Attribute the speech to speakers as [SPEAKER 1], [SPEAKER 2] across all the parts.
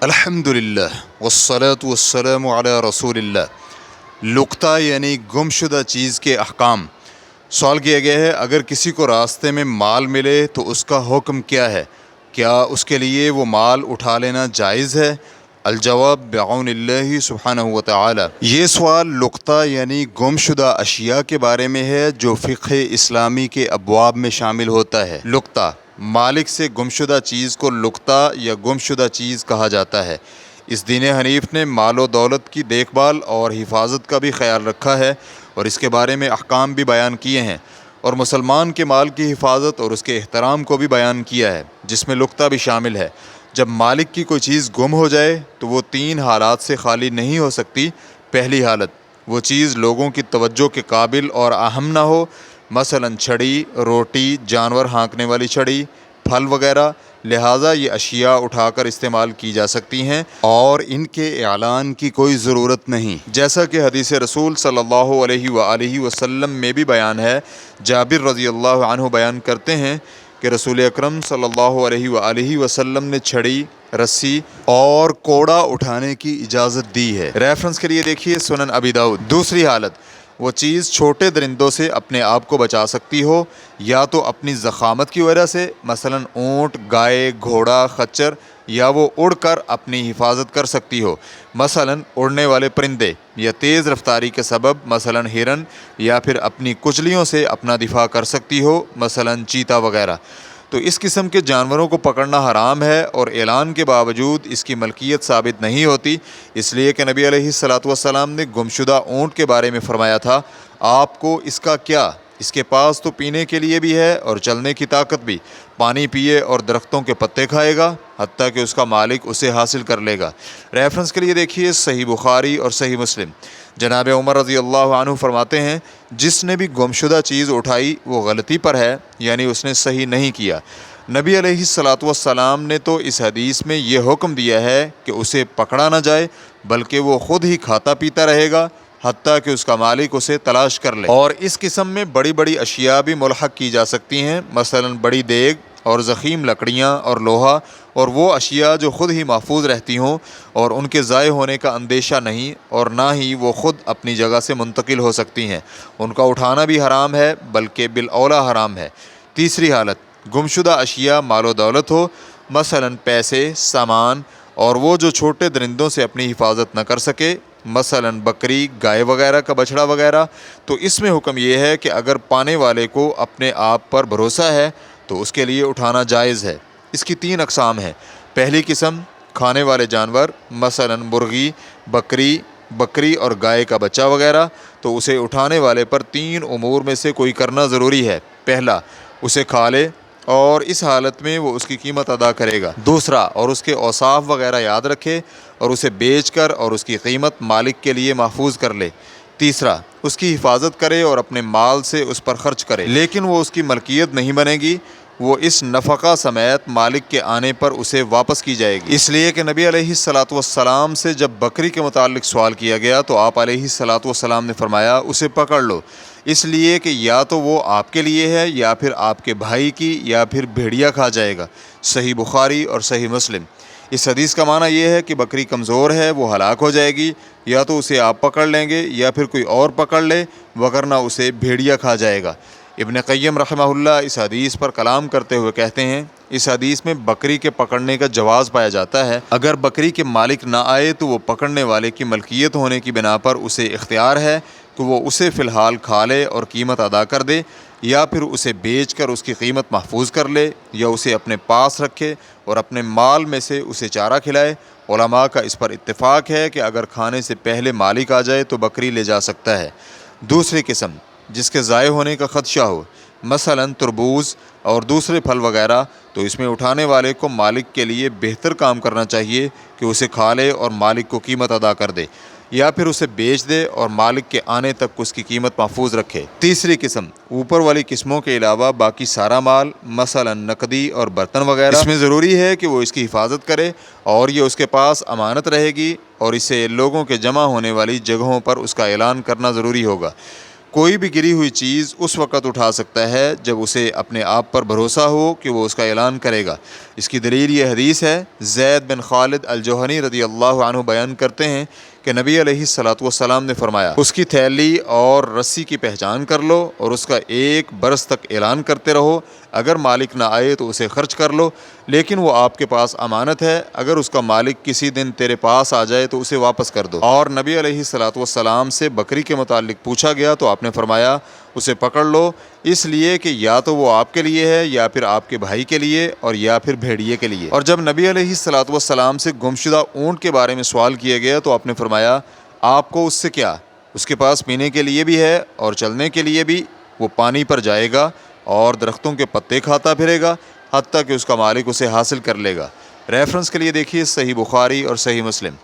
[SPEAKER 1] الحمدللہ والصلاة والسلام علی رسول اللہ۔ لقطہ یعنی گمشدہ چیز کے احکام۔ سوال کیا گیا ہے، اگر کسی کو راستے میں مال ملے تو اس کا حکم کیا ہے؟ کیا اس کے لیے وہ مال اٹھا لینا جائز ہے؟ الجواب بعون اللہ سبحانہ وتعالی۔ یہ سوال لقطہ یعنی گمشدہ اشیاء کے بارے میں ہے جو فقہ اسلامی کے ابواب میں شامل ہوتا ہے۔ لقطہ، مالک سے گمشدہ چیز کو لقطہ یا گمشدہ چیز کہا جاتا ہے۔ اس دین حنیف نے مال و دولت کی دیکھ بھال اور حفاظت کا بھی خیال رکھا ہے اور اس کے بارے میں احکام بھی بیان کیے ہیں، اور مسلمان کے مال کی حفاظت اور اس کے احترام کو بھی بیان کیا ہے، جس میں لقطہ بھی شامل ہے۔ جب مالک کی کوئی چیز گم ہو جائے تو وہ 3 حالات سے خالی نہیں ہو سکتی۔ پہلی حالت، وہ چیز لوگوں کی توجہ کے قابل اور اہم نہ ہو، مثلا چھڑی، روٹی، جانور ہانکنے والی چھڑی، پھل وغیرہ، لہٰذا یہ اشیاء اٹھا کر استعمال کی جا سکتی ہیں اور ان کے اعلان کی کوئی ضرورت نہیں، جیسا کہ حدیث رسول صلی اللہ علیہ وآلہ وسلم میں بھی بیان ہے۔ جابر رضی اللہ عنہ بیان کرتے ہیں کہ رسول اکرم صلی اللہ علیہ وآلہ وسلم نے چھڑی، رسی اور کوڑا اٹھانے کی اجازت دی ہے۔ ریفرنس کے لیے دیکھیے سنن ابی داؤد۔ دوسری حالت، وہ چیز چھوٹے درندوں سے اپنے آپ کو بچا سکتی ہو، یا تو اپنی ضخامت کی وجہ سے، مثلا اونٹ، گائے، گھوڑا، خچر، یا وہ اڑ کر اپنی حفاظت کر سکتی ہو، مثلا اڑنے والے پرندے، یا تیز رفتاری کے سبب، مثلا ہرن، یا پھر اپنی کچلیوں سے اپنا دفاع کر سکتی ہو، مثلا چیتا وغیرہ۔ تو اس قسم کے جانوروں کو پکڑنا حرام ہے اور اعلان کے باوجود اس کی ملکیت ثابت نہیں ہوتی، اس لیے کہ نبی علیہ الصلاۃ والسلام نے گمشدہ اونٹ کے بارے میں فرمایا تھا، آپ کو اس کا کیا؟ اس کے پاس تو پینے کے لیے بھی ہے اور چلنے کی طاقت بھی، پانی پیے اور درختوں کے پتے کھائے گا حتیٰ کہ اس کا مالک اسے حاصل کر لے گا۔ ریفرنس کے لیے دیکھیے صحیح بخاری اور صحیح مسلم۔ جناب عمر رضی اللہ عنہ فرماتے ہیں، جس نے بھی گمشدہ چیز اٹھائی وہ غلطی پر ہے، یعنی اس نے صحیح نہیں کیا۔ نبی علیہ الصلاۃ والسلام نے تو اس حدیث میں یہ حکم دیا ہے کہ اسے پکڑا نہ جائے، بلکہ وہ خود ہی کھاتا پیتا رہے گا حتیٰ کہ اس کا مالک اسے تلاش کر لے۔ اور اس قسم میں بڑی بڑی اشیاء بھی ملحق کی جا سکتی ہیں، مثلا بڑی دیگ اور ضخیم لکڑیاں اور لوہا، اور وہ اشیاء جو خود ہی محفوظ رہتی ہوں اور ان کے ضائع ہونے کا اندیشہ نہیں، اور نہ ہی وہ خود اپنی جگہ سے منتقل ہو سکتی ہیں، ان کا اٹھانا بھی حرام ہے، بلکہ بالاولیٰ حرام ہے۔ تیسری حالت، گمشدہ اشیاء مال و دولت ہو، مثلا پیسے، سامان، اور وہ جو چھوٹے درندوں سے اپنی حفاظت نہ کر سکے، مثلا بکری، گائے وغیرہ کا بچھڑا وغیرہ، تو اس میں حکم یہ ہے کہ اگر پانے والے کو اپنے آپ پر بھروسہ ہے تو اس کے لیے اٹھانا جائز ہے۔ اس کی 3 اقسام ہیں۔ پہلی قسم، کھانے والے جانور، مثلا مرغی، بکری اور گائے کا بچہ وغیرہ، تو اسے اٹھانے والے پر 3 امور میں سے کوئی کرنا ضروری ہے۔ پہلا، اسے کھا لے اور اس حالت میں وہ اس کی قیمت ادا کرے گا۔ دوسرا، اور اس کے اوصاف وغیرہ یاد رکھے اور اسے بیچ کر اور اس کی قیمت مالک کے لیے محفوظ کر لے۔ تیسرا، اس کی حفاظت کرے اور اپنے مال سے اس پر خرچ کرے، لیکن وہ اس کی ملکیت نہیں بنے گی، وہ اس نفقہ سمیت مالک کے آنے پر اسے واپس کی جائے گی۔ اس لیے کہ نبی علیہ الصلاۃ والسلام سے جب بکری کے متعلق سوال کیا گیا تو آپ علیہ الصلاۃ والسلام نے فرمایا، اسے پکڑ لو، اس لیے کہ یا تو وہ آپ کے لیے ہے یا پھر آپ کے بھائی کی، یا پھر بھیڑیا کھا جائے گا۔ صحیح بخاری اور صحیح مسلم۔ اس حدیث کا معنی یہ ہے کہ بکری کمزور ہے، وہ ہلاک ہو جائے گی، یا تو اسے آپ پکڑ لیں گے یا پھر کوئی اور پکڑ لے، وگرنہ اسے بھیڑیا کھا جائے گا۔ ابن قیم رحمہ اللہ اس حدیث پر کلام کرتے ہوئے کہتے ہیں، اس حدیث میں بکری کے پکڑنے کا جواز پایا جاتا ہے۔ اگر بکری کے مالک نہ آئے تو وہ پکڑنے والے کی ملکیت ہونے کی بنا پر اسے اختیار ہے کہ وہ اسے فی الحال کھا لے اور قیمت ادا کر دے، یا پھر اسے بیچ کر اس کی قیمت محفوظ کر لے، یا اسے اپنے پاس رکھے اور اپنے مال میں سے اسے چارہ کھلائے۔ علماء کا اس پر اتفاق ہے کہ اگر کھانے سے پہلے مالک آ جائے تو بکری لے جا سکتا ہے۔ دوسری قسم، جس کے ضائع ہونے کا خدشہ ہو، مثلا تربوز اور دوسرے پھل وغیرہ، تو اس میں اٹھانے والے کو مالک کے لیے بہتر کام کرنا چاہیے کہ اسے کھا لے اور مالک کو قیمت ادا کر دے، یا پھر اسے بیچ دے اور مالک کے آنے تک اس کی قیمت محفوظ رکھے۔ تیسری قسم، اوپر والی قسموں کے علاوہ باقی سارا مال، مثلا نقدی اور برتن وغیرہ، اس میں ضروری ہے کہ وہ اس کی حفاظت کرے اور یہ اس کے پاس امانت رہے گی، اور اسے لوگوں کے جمع ہونے والی جگہوں پر اس کا اعلان کرنا ضروری ہوگا۔ کوئی بھی گری ہوئی چیز اس وقت اٹھا سکتا ہے جب اسے اپنے آپ پر بھروسہ ہو کہ وہ اس کا اعلان کرے گا۔ اس کی دلیل یہ حدیث ہے، زید بن خالد الجوہنی رضی اللہ عنہ بیان کرتے ہیں کہ نبی علیہ الصلوۃ والسلام نے فرمایا، اس کی تھیلی اور رسی کی پہچان کر لو اور اس کا 1 برس تک اعلان کرتے رہو، اگر مالک نہ آئے تو اسے خرچ کر لو، لیکن وہ آپ کے پاس امانت ہے، اگر اس کا مالک کسی دن تیرے پاس آ جائے تو اسے واپس کر دو۔ اور نبی علیہ الصلوۃ والسلام سے بکری کے متعلق پوچھا گیا تو آپ نے فرمایا، اسے پکڑ لو، اس لیے کہ یا تو وہ آپ کے لیے ہے یا پھر آپ کے بھائی کے لیے اور یا پھر بھیڑیے کے لیے۔ اور جب نبی علیہ الصلوۃ والسلام سے گمشدہ اونٹ کے بارے میں سوال کیا گیا تو آپ نے فرمایا، آپ کو اس سے کیا، اس کے پاس پینے کے لیے بھی ہے اور چلنے کے لیے بھی، وہ پانی پر جائے گا اور درختوں کے پتے کھاتا پھرے گا حتیٰ کہ اس کا مالک اسے حاصل کر لے گا۔ ریفرنس کے لیے دیکھیے صحیح بخاری اور صحیح مسلم۔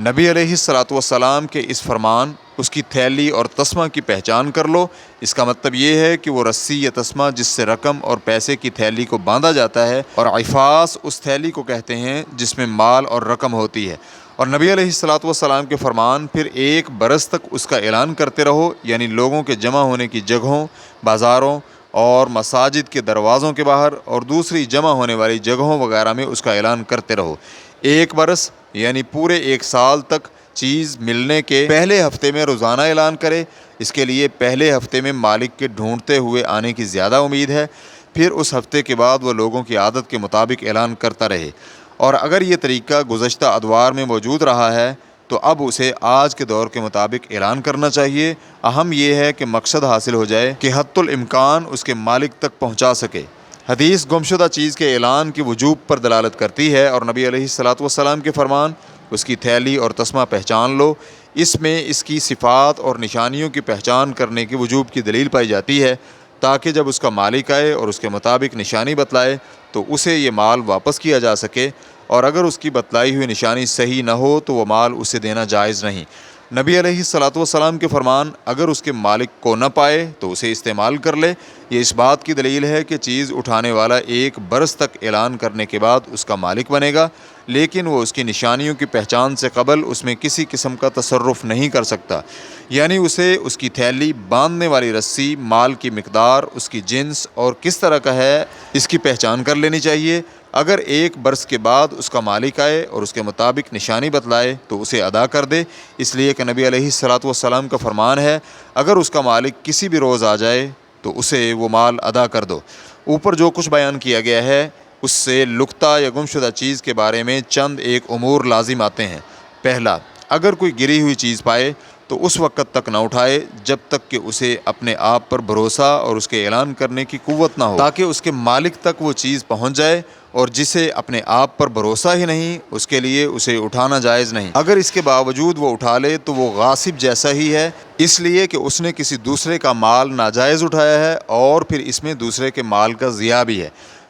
[SPEAKER 1] نبی علیہ الصلوۃ والسلام کے اس فرمان، اس کی تھیلی اور تسمہ کی پہچان کر لو، اس کا مطلب یہ ہے کہ وہ رسی یا تسمہ جس سے رقم اور پیسے کی تھیلی کو باندھا جاتا ہے، اور عفاس اس تھیلی کو کہتے ہیں جس میں مال اور رقم ہوتی ہے۔ اور نبی علیہ الصلوۃ والسلام کے فرمان، پھر 1 برس تک اس کا اعلان کرتے رہو، یعنی لوگوں کے جمع ہونے کی جگہوں، بازاروں اور مساجد کے دروازوں کے باہر اور دوسری جمع ہونے والی جگہوں وغیرہ میں اس کا اعلان کرتے رہو۔ 1 برس یعنی پورے 1 سال تک چیز ملنے کے پہلے ہفتے میں روزانہ اعلان کرے، اس کے لیے پہلے ہفتے میں مالک کے ڈھونڈتے ہوئے آنے کی زیادہ امید ہے، پھر اس ہفتے کے بعد وہ لوگوں کی عادت کے مطابق اعلان کرتا رہے۔ اور اگر یہ طریقہ گزشتہ ادوار میں موجود رہا ہے تو اب اسے آج کے دور کے مطابق اعلان کرنا چاہیے۔ اہم یہ ہے کہ مقصد حاصل ہو جائے کہ حتی الامکان اس کے مالک تک پہنچا سکے۔ حدیث گمشدہ چیز کے اعلان کی وجوب پر دلالت کرتی ہے، اور نبی علیہ الصلوۃ والسلام کے فرمان، اس کی تھیلی اور تسمہ پہچان لو، اس میں اس کی صفات اور نشانیوں کی پہچان کرنے کی وجوب کی دلیل پائی جاتی ہے، تاکہ جب اس کا مالک آئے اور اس کے مطابق نشانی بتلائے تو اسے یہ مال واپس کیا جا سکے، اور اگر اس کی بتلائی ہوئی نشانی صحیح نہ ہو تو وہ مال اسے دینا جائز نہیں۔ نبی علیہ الصلوۃ والسلام کے فرمان، اگر اس کے مالک کو نہ پائے تو اسے استعمال کر لے، یہ اس بات کی دلیل ہے کہ چیز اٹھانے والا 1 برس تک اعلان کرنے کے بعد اس کا مالک بنے گا، لیکن وہ اس کی نشانیوں کی پہچان سے قبل اس میں کسی قسم کا تصرف نہیں کر سکتا، یعنی اسے اس کی تھیلی، باندھنے والی رسی، مال کی مقدار، اس کی جنس اور کس طرح کا ہے، اس کی پہچان کر لینی چاہیے۔ اگر 1 برس کے بعد اس کا مالک آئے اور اس کے مطابق نشانی بتلائے تو اسے ادا کر دے، اس لیے کہ نبی علیہ الصلوۃ والسلام کا فرمان ہے، اگر اس کا مالک کسی بھی روز آ جائے تو اسے وہ مال ادا کر دو۔ اوپر جو کچھ بیان کیا گیا ہے اس سے لقطہ یا گمشدہ چیز کے بارے میں چند ایک امور لازم آتے ہیں۔ پہلا، اگر کوئی گری ہوئی چیز پائے تو اس وقت تک نہ اٹھائے جب تک کہ اسے اپنے آپ پر بھروسہ اور اس کے اعلان کرنے کی قوت نہ ہو، تاکہ اس کے مالک تک وہ چیز پہنچ جائے، اور جسے اپنے آپ پر بھروسہ ہی نہیں اس کے لیے اسے اٹھانا جائز نہیں۔ اگر اس کے باوجود وہ اٹھا لے تو وہ غاصب جیسا ہی ہے، اس لیے کہ اس نے کسی دوسرے کا مال ناجائز اٹھایا ہے اور پھر اس میں دوسرے کے مال کا ضیاع بھی ہے۔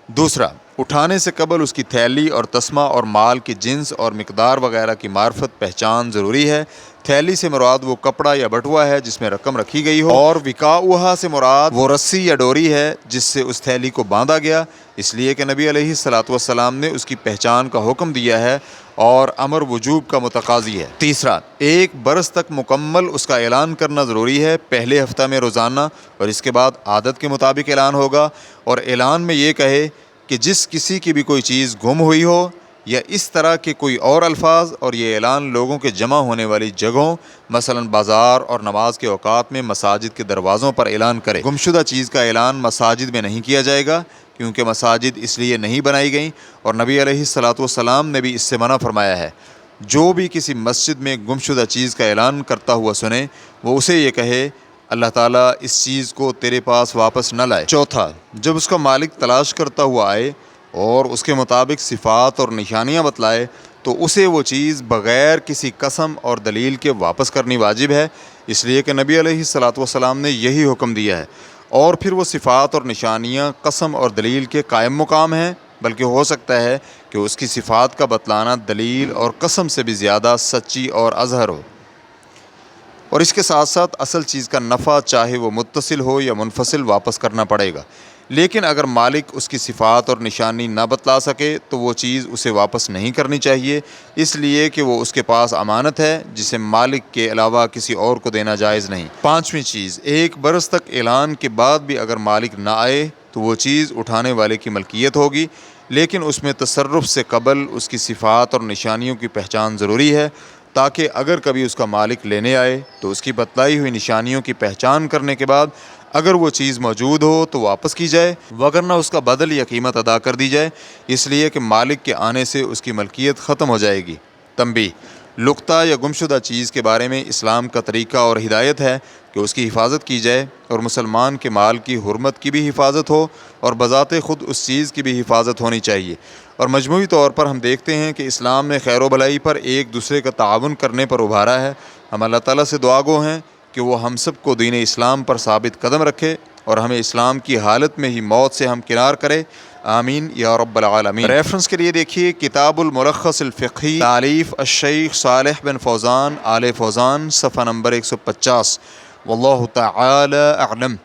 [SPEAKER 1] دوسرا، اٹھانے سے قبل اس کی تھیلی اور تسمہ اور مال کی جنس اور مقدار وغیرہ کی معرفت پہچان ضروری ہے۔ تھیلی سے مراد وہ کپڑا یا بٹوا ہے جس میں رقم رکھی گئی ہو، اور وقاؤہا سے مراد وہ رسی یا ڈوری ہے جس سے اس تھیلی کو باندھا گیا، اس لیے کہ نبی علیہ الصلوۃ والسلام نے اس کی پہچان کا حکم دیا ہے اور امر وجوب کا متقاضی ہے۔ تیسرا، 1 برس تک مکمل اس کا اعلان کرنا ضروری ہے، پہلے ہفتہ میں روزانہ، اور اس کے بعد عادت کے مطابق اعلان ہوگا، اور اعلان میں یہ کہے کہ جس کسی کی بھی کوئی چیز گم ہوئی ہو، یا اس طرح کے کوئی اور الفاظ، اور یہ اعلان لوگوں کے جمع ہونے والی جگہوں مثلا بازار اور نماز کے اوقات میں مساجد کے دروازوں پر اعلان کرے۔ گمشدہ چیز کا اعلان مساجد میں نہیں کیا جائے گا، کیونکہ مساجد اس لیے نہیں بنائی گئیں، اور نبی علیہ الصلوۃ والسلام نے بھی اس سے منع فرمایا ہے۔ جو بھی کسی مسجد میں گمشدہ چیز کا اعلان کرتا ہوا سنے، وہ اسے یہ کہے، اللہ تعالیٰ اس چیز کو تیرے پاس واپس نہ لائے۔ چوتھا، جب اس کا مالک تلاش کرتا ہوا آئے اور اس کے مطابق صفات اور نشانیاں بتلائے تو اسے وہ چیز بغیر کسی قسم اور دلیل کے واپس کرنی واجب ہے، اس لیے کہ نبی علیہ الصلوۃ والسلام نے یہی حکم دیا ہے، اور پھر وہ صفات اور نشانیاں قسم اور دلیل کے قائم مقام ہیں، بلکہ ہو سکتا ہے کہ اس کی صفات کا بتلانا دلیل اور قسم سے بھی زیادہ سچی اور اظہر ہو، اور اس کے ساتھ ساتھ اصل چیز کا نفع چاہے وہ متصل ہو یا منفصل واپس کرنا پڑے گا۔ لیکن اگر مالک اس کی صفات اور نشانی نہ بتلا سکے تو وہ چیز اسے واپس نہیں کرنی چاہیے، اس لیے کہ وہ اس کے پاس امانت ہے جسے مالک کے علاوہ کسی اور کو دینا جائز نہیں۔ پانچویں چیز، 1 برس تک اعلان کے بعد بھی اگر مالک نہ آئے تو وہ چیز اٹھانے والے کی ملکیت ہوگی، لیکن اس میں تصرف سے قبل اس کی صفات اور نشانیوں کی پہچان ضروری ہے، تاکہ اگر کبھی اس کا مالک لینے آئے تو اس کی بتلائی ہوئی نشانیوں کی پہچان کرنے کے بعد اگر وہ چیز موجود ہو تو واپس کی جائے، وگرنہ اس کا بدل یا قیمت ادا کر دی جائے، اس لیے کہ مالک کے آنے سے اس کی ملکیت ختم ہو جائے گی۔ تنبیہ: لقطہ یا گمشدہ چیز کے بارے میں اسلام کا طریقہ اور ہدایت ہے کہ اس کی حفاظت کی جائے اور مسلمان کے مال کی حرمت کی بھی حفاظت ہو اور بذات خود اس چیز کی بھی حفاظت ہونی چاہیے۔ اور مجموعی طور پر ہم دیکھتے ہیں کہ اسلام نے خیر و بھلائی پر ایک دوسرے کا تعاون کرنے پر ابھارا ہے۔ ہم اللہ تعالیٰ سے دعا گو ہیں کہ وہ ہم سب کو دین اسلام پر ثابت قدم رکھے اور ہمیں اسلام کی حالت میں ہی موت سے ہمکنار کرے، آمین یا رب العالمین۔ ریفرنس کے لیے دیکھیے کتاب الملخص الفقہی، تالیف الشیخ صالح بن فوزان آل فوزان، صفحہ نمبر 150۔ واللہ تعالی اعلم۔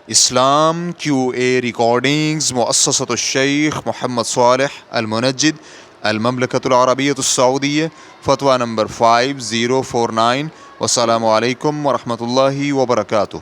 [SPEAKER 1] اسلام QA ریکارڈنگز، مؤسسۃ الشیخ محمد صالح المنجد، المملکۃ العربیۃ السعودیہ، فتویٰ نمبر 5049۔ والسلام علیکم ورحمۃ اللہ وبرکاتہ۔